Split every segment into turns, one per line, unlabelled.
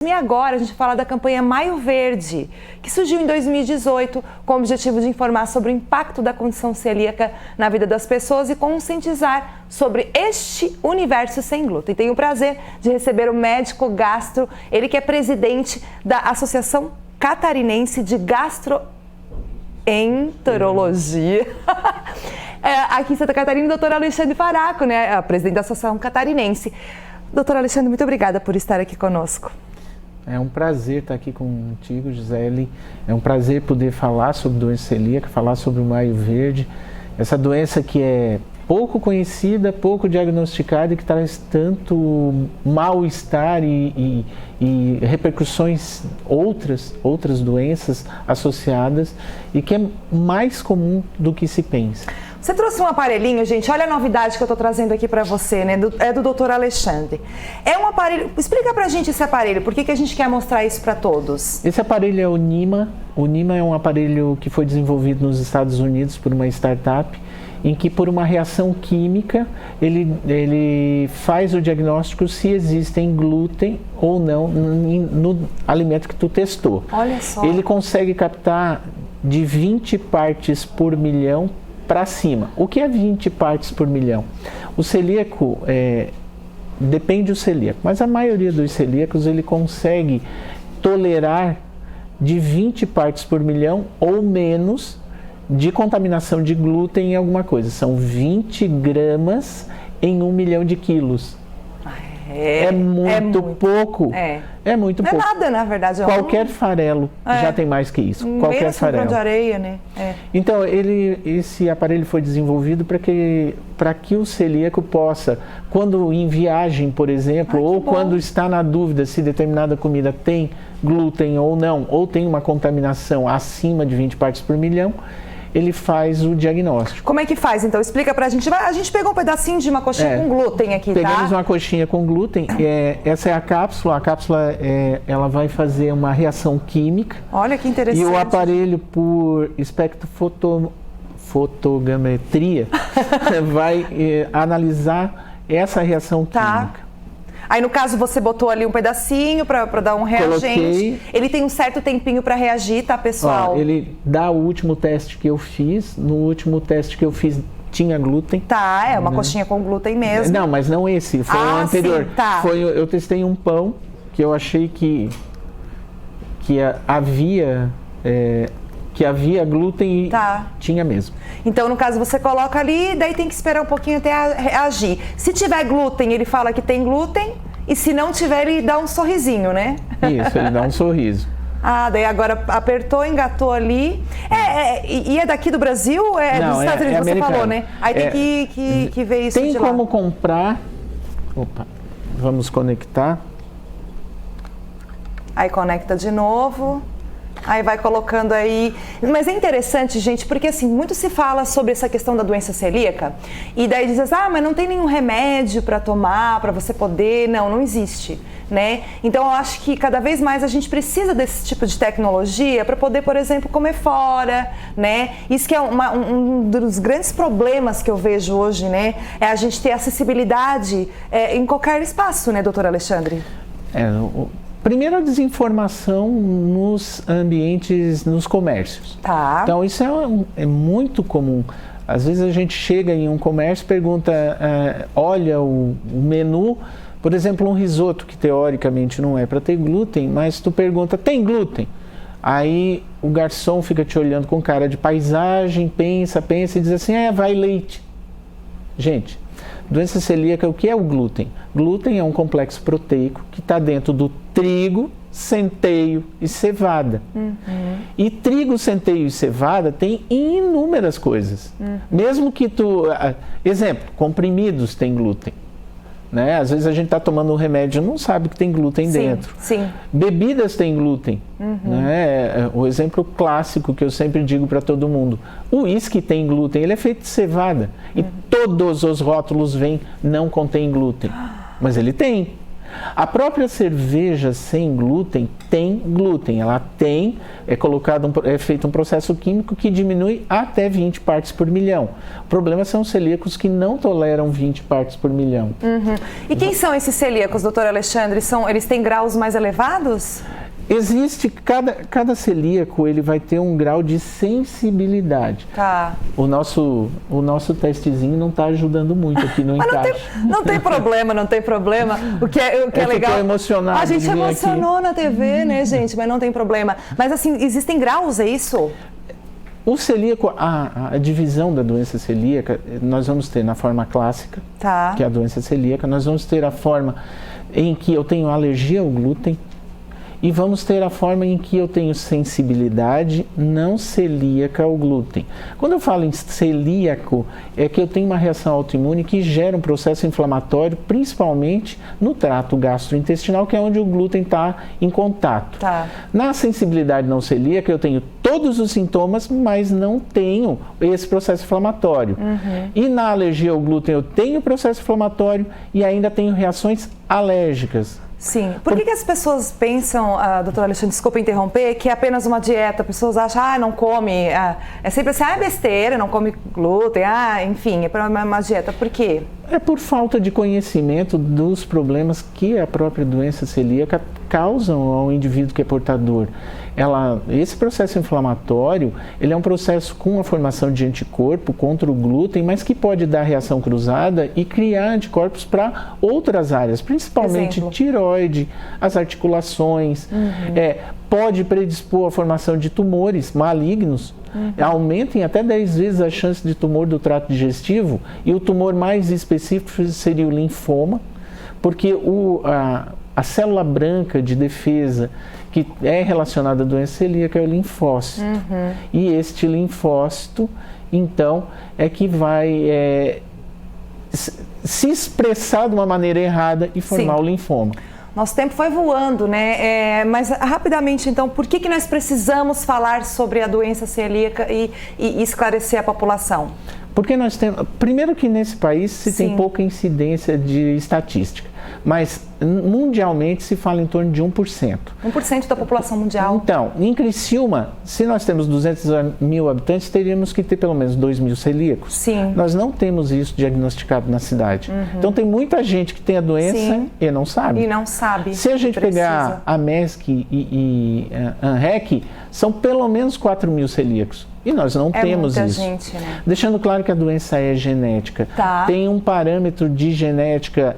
E agora a gente fala da campanha Maio Verde, que surgiu em 2018 com o objetivo de informar sobre o impacto da condição celíaca na vida das pessoas e conscientizar sobre este universo sem glúten. Tenho o prazer de receber o médico gastro, ele que é presidente da Associação Catarinense de Gastroenterologia. Aqui em Santa Catarina, o doutor Alexandre Faraco, né, presidente da Associação Catarinense. Doutor Alexandre, muito obrigada por estar aqui conosco.
É um prazer estar aqui contigo, Gisele. É um prazer poder falar sobre doença celíaca, falar sobre o Maio Verde. Essa doença que é pouco conhecida, pouco diagnosticada e que traz tanto mal-estar e repercussões outras doenças associadas e que é mais comum do que se pensa.
Você trouxe um aparelhinho, gente, olha a novidade que eu estou trazendo aqui para você, né? É do Dr. Alexandre. É um aparelho, explica pra gente esse aparelho, por que a gente quer mostrar isso para todos?
Esse aparelho é o NIMA. O NIMA é um aparelho que foi desenvolvido nos Estados Unidos por uma startup, em que por uma reação química ele faz o diagnóstico se existem glúten ou não no alimento que tu testou.
Olha só.
Ele consegue captar de 20 partes por milhão para cima. O que é 20 partes por milhão? O celíaco, depende do celíaco, mas a maioria dos celíacos ele consegue tolerar de 20 partes por milhão ou menos de contaminação de glúten em alguma coisa. São 20 gramas em 1 milhão de quilos. É muito pouco. É muito pouco.
Não é nada, na verdade.
Qualquer farelo já tem mais que isso. Qualquer farelo.
De areia, né?
Então, esse aparelho foi desenvolvido para que o celíaco possa, quando em viagem, por exemplo, ou quando está na dúvida se determinada comida tem glúten ou não, ou tem uma contaminação acima de 20 partes por milhão, ele faz o diagnóstico. Como
é que faz, então? Explica pra gente. A gente pegou um pedacinho de uma coxinha com glúten aqui, tá?
Pegamos uma coxinha com glúten. Essa é a cápsula. A cápsula, ela vai fazer uma reação química.
Olha que interessante.
E o aparelho, por espectrofotogrametria, vai analisar essa reação química.
Aí, no caso, você botou ali um pedacinho para dar um reagente. Coloquei. Ele tem um certo tempinho para reagir, tá, pessoal?
Ele dá o último teste que eu fiz. No último teste que eu fiz, tinha glúten.
Tá, é uma coxinha com glúten mesmo.
Não, mas não esse, foi o anterior.
Sim, tá.
Eu testei um pão que eu achei que havia glúten e tinha mesmo.
Então, no caso, você coloca ali, daí tem que esperar um pouquinho até reagir. Se tiver glúten, ele fala que tem glúten, e se não tiver, ele dá um sorrisinho, né?
Isso, ele dá um sorriso.
Daí agora apertou, engatou ali. E é daqui do Brasil?
Não,
dos Estados Unidos, você
americano.
falou, né? Aí tem que ver isso
de
lá.
Tem como comprar... Opa, vamos conectar.
Aí conecta de novo. Aí vai colocando aí. Mas é interessante, gente, porque assim, muito se fala sobre essa questão da doença celíaca e daí diz assim, mas não tem nenhum remédio para tomar, para você poder. Não existe, né? Então eu acho que cada vez mais a gente precisa desse tipo de tecnologia para poder, por exemplo, comer fora, né? Isso que é um dos grandes problemas que eu vejo hoje, né? É a gente ter acessibilidade em qualquer espaço, né, doutor Alexandre?
Primeiro, a desinformação nos ambientes, nos comércios.
Tá.
Então, isso é muito comum. Às vezes a gente chega em um comércio e pergunta, olha o menu, por exemplo, um risoto, que teoricamente não é para ter glúten, mas tu pergunta, tem glúten? Aí o garçom fica te olhando com cara de paisagem, pensa e diz assim, vai leite. Gente, doença celíaca, o que é o glúten? Glúten é um complexo proteico que está dentro do trigo, centeio e cevada. E trigo, centeio e cevada tem inúmeras coisas. Mesmo que exemplo, comprimidos têm glúten. Né? Às vezes a gente está tomando um remédio e não sabe que tem glúten dentro.
Sim.
Bebidas têm glúten. Né? O exemplo clássico que eu sempre digo para todo mundo. O uísque tem glúten, ele é feito de cevada. E todos os rótulos vêm, não contém glúten. Mas ele tem. A própria cerveja sem glúten tem glúten, ela tem, é feito um processo químico que diminui até 20 partes por milhão. O problema são os celíacos que não toleram 20 partes por milhão.
E quem são esses celíacos, doutor Alexandre? Eles têm graus mais elevados?
Existe, cada celíaco ele vai ter um grau de sensibilidade.
Tá.
O nosso testezinho não está ajudando muito aqui no encaixe.
Não tem problema, não tem problema. O que é legal.
Ficou emocionado.
A gente emocionou aqui na TV, né, gente? Mas não tem problema. Mas assim, existem graus, é isso?
O celíaco, a divisão da doença celíaca, nós vamos ter na forma clássica,
tá,
que é a doença celíaca. Nós vamos ter a forma em que eu tenho alergia ao glúten. E vamos ter a forma em que eu tenho sensibilidade não celíaca ao glúten. Quando eu falo em celíaco, é que eu tenho uma reação autoimune que gera um processo inflamatório, principalmente no trato gastrointestinal, que é onde o glúten está em contato.
Tá.
Na sensibilidade não celíaca, eu tenho todos os sintomas, mas não tenho esse processo inflamatório. E na alergia ao glúten, eu tenho processo inflamatório e ainda tenho reações alérgicas.
Sim. Por que as pessoas pensam, doutor Alexandre, desculpa interromper, que é apenas uma dieta? As pessoas acham, não come, é sempre assim, é besteira, não come glúten, enfim, é uma dieta. Por quê?
É por falta de conhecimento dos problemas que a própria doença celíaca causam ao indivíduo que é portador. Esse processo inflamatório, ele é um processo com a formação de anticorpo contra o glúten, mas que pode dar reação cruzada e criar anticorpos para outras áreas, principalmente tireoide, as articulações, pode predispor à formação de tumores malignos, aumentem até 10 vezes a chance de tumor do trato digestivo, e o tumor mais específico seria o linfoma, porque a célula branca de defesa que é relacionada à doença celíaca é o linfócito. E este linfócito, então, é que vai se expressar de uma maneira errada e formar o linfoma.
Nosso tempo foi voando, né? Mas rapidamente, então, por que nós precisamos falar sobre a doença celíaca e esclarecer a população?
Porque nós temos, primeiro que nesse país se tem pouca incidência de estatística, mas mundialmente se fala em torno de 1%.
1% da população mundial.
Então, em Criciúma, se nós temos 200 mil habitantes, teríamos que ter pelo menos 2 mil celíacos.
Sim.
Nós não temos isso diagnosticado na cidade. Então, tem muita gente que tem a doença e não sabe.
E não sabe.
Se a gente pegar a MESC e a ANREC, são pelo menos 4 mil celíacos. E nós não temos isso.
Gente, né?
Deixando claro que a doença é genética.
Tá.
Tem um parâmetro de genética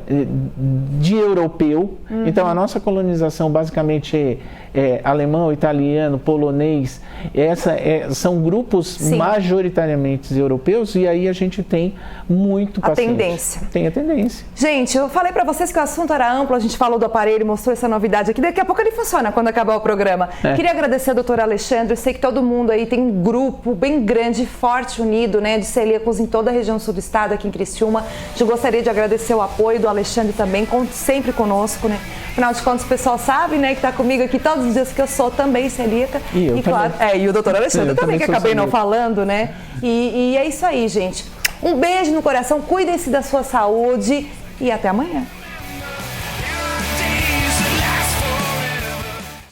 de europeu. Então, a nossa colonização basicamente é alemão, italiano, polonês. São grupos majoritariamente europeus, e aí a gente tem muito paciente.
A tendência.
Tem a tendência.
Gente, eu falei pra vocês que o assunto era amplo, a gente falou do aparelho, mostrou essa novidade aqui. Daqui a pouco ele funciona quando acabar o programa. Queria agradecer ao doutor Alexandre. Eu sei que todo mundo aí tem um grupo bem grande, forte, unido, né, de celíacos em toda a região sul do estado, aqui em Criciúma. Eu gostaria de agradecer o apoio do Alexandre também, sempre conosco, né? Afinal de contas, o pessoal sabe, né, que tá comigo aqui todos os dias, que eu sou também celíaca.
E
claro, e o doutor Alexandre também, que acabei não falando, né? E é isso aí, gente. Um beijo no coração, cuidem-se da sua saúde e até amanhã.